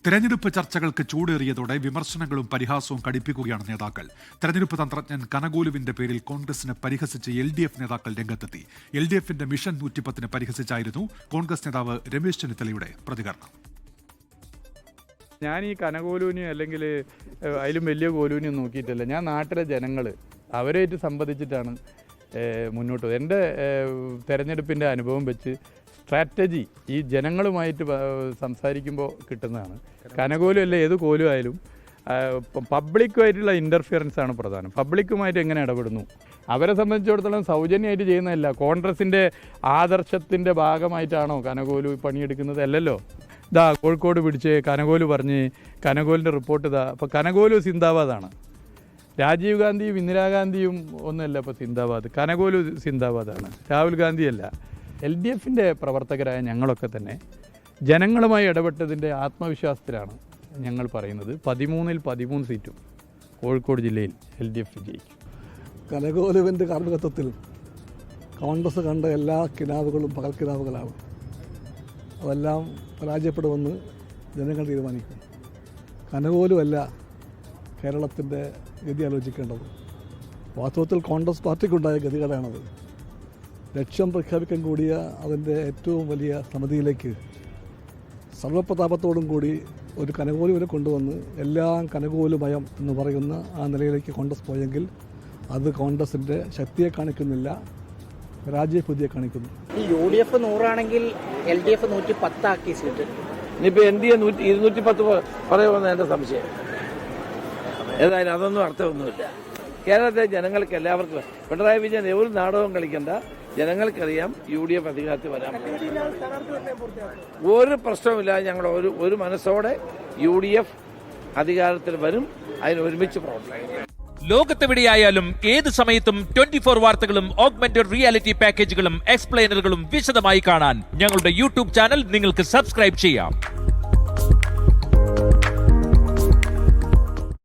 തെരഞ്ഞെടുപ്പ് ചർച്ചകൾക്ക് ചൂടേറിയതോടെ വിമർശനങ്ങളും പരിഹാസവും കടുപ്പിക്കുകയാണ് നേതാക്കൾ. തെരഞ്ഞെടുപ്പ് തന്ത്രജ്ഞൻ കനകോലുവിന്റെ പേരിൽ കോൺഗ്രസിനെ പരിഹസിച്ച് LDF നേതാക്കൾ രംഗത്തെത്തി. LDFന്റെ മിഷൻ 110 പരിഹസിച്ചായിരുന്നു കോൺഗ്രസ് നേതാവ് രമേശ് ചെന്നിത്തലയുടെ പ്രതികരണം. ഞാൻ ഈ കനകോലുവിനെയും അല്ലെങ്കിൽ അതിലും വലിയ കോലുവിനെയും നോക്കിയിട്ടില്ല. ഞാൻ നാട്ടിലെ ജനങ്ങൾ അവരായിട്ട് സംബന്ധിച്ചിട്ടാണ് മുന്നോട്ട്. എൻ്റെ തെരഞ്ഞെടുപ്പിൻ്റെ അനുഭവം വെച്ച് സ്ട്രാറ്റജി ഈ ജനങ്ങളുമായിട്ട് സംസാരിക്കുമ്പോൾ കിട്ടുന്നതാണ്. കനകോലും അല്ല ഏത് കോലും ആയാലും പബ്ലിക്കുമായിട്ടുള്ള ഇൻ്റർഫിയറൻസ് ആണ് പ്രധാനം. പബ്ലിക്കുമായിട്ട് എങ്ങനെ ഇടപെടുന്നു, അവരെ സംബന്ധിച്ചിടത്തോളം സൗജന്യമായിട്ട് ചെയ്യുന്നതല്ല. കോൺഗ്രസിൻ്റെ ആദർശത്തിൻ്റെ ഭാഗമായിട്ടാണോ കനകോലു പണിയെടുക്കുന്നത്? അല്ലല്ലോ. ഇതാ കോഴിക്കോട് പിടിച്ച് കനകോലു പറഞ്ഞ് കനകോലിൻ്റെ റിപ്പോർട്ട് ഇതാ. അപ്പോൾ കനകോലു സിന്ദാബാദാണ്. രാജീവ് ഗാന്ധിയും ഇന്ദിരാഗാന്ധിയും ഒന്നുമല്ല ഇപ്പോൾ സിന്ദാബാദ്. കനകോലു സിന്ദാബാദാണ്, രാഹുൽ ഗാന്ധിയല്ല. LDFൻ്റെ പ്രവർത്തകരായ ഞങ്ങളൊക്കെ തന്നെ ജനങ്ങളുമായി ഇടപെട്ടതിൻ്റെ ആത്മവിശ്വാസത്തിലാണ് ഞങ്ങൾ പറയുന്നത്. 13-ൽ 13 സീറ്റും കോഴിക്കോട് ജില്ലയിൽ LDF വിജയിക്കും. കനകോലുവിൻ്റെ കാർമ്മികത്വത്തിൽ കോൺഗ്രസ് കണ്ട എല്ലാ കിനാവുകളും പകൽക്കിനാവുകളാണ്. അതെല്ലാം പരാജയപ്പെടുമെന്ന് ജനങ്ങൾ തീരുമാനിക്കും. കനകോലുമല്ല കേരളത്തിൻ്റെ ഗതി ആലോചിക്കേണ്ടത്. വാസ്തവത്തിൽ കോൺഗ്രസ് പാർട്ടിക്കുണ്ടായ ഗതികേടാണത്. ലക്ഷ്യം പ്രഖ്യാപിക്കാൻ കൂടിയ അതിൻ്റെ ഏറ്റവും വലിയ സമിതിയിലേക്ക് സർവപ്രതാപത്തോടും കൂടി ഒരു കനകോലുവിനെ കൊണ്ടുവന്ന് എല്ലാം കനകോലുമയം എന്ന് പറയുന്ന ആ നിലയിലേക്ക് കോൺഗ്രസ് പോയെങ്കിൽ അത് കോൺഗ്രസിൻ്റെ ശക്തിയെ കാണിക്കുന്നില്ല, പരാജയബുദ്ധിയെ കാണിക്കുന്നു. ഈ UDF 100 ആണെങ്കിൽ LDF 110 ആക്കി സീറ്റ്. ഇനിയിപ്പോൾ NDA 210 പറയുമെന്ന് എൻ്റെ സംശയം. ഏതായാലും അതൊന്നും അർത്ഥമൊന്നുമില്ല. കേരളത്തിലെ ജനങ്ങൾക്ക് എല്ലാവർക്കും പിണറായി വിജയൻ ഒരു നാടകവും കളിക്കണ്ട. ജനങ്ങൾക്കറിയാം UDF അധികാരത്തിൽ വരാൻ ഒരു പ്രശ്നവുമില്ല. ഞങ്ങൾ ഒരു മനസ്സോടെ UDF അധികാരത്തിൽ വരും. അതിന് ഒരുമിച്ച് പ്രവർത്തിക്കും. ലോകത്തെവിടെയായാലും ഏത് സമയത്തും 24 വാർത്തകളും ഓഗ്മെന്റഡ് റിയാലിറ്റി പാക്കേജുകളും എക്സ്പ്ലെയിനറുകളും വിശദമായി കാണാൻ ഞങ്ങളുടെ YouTube ചാനൽ നിങ്ങൾക്ക് സബ്സ്ക്രൈബ് ചെയ്യാം.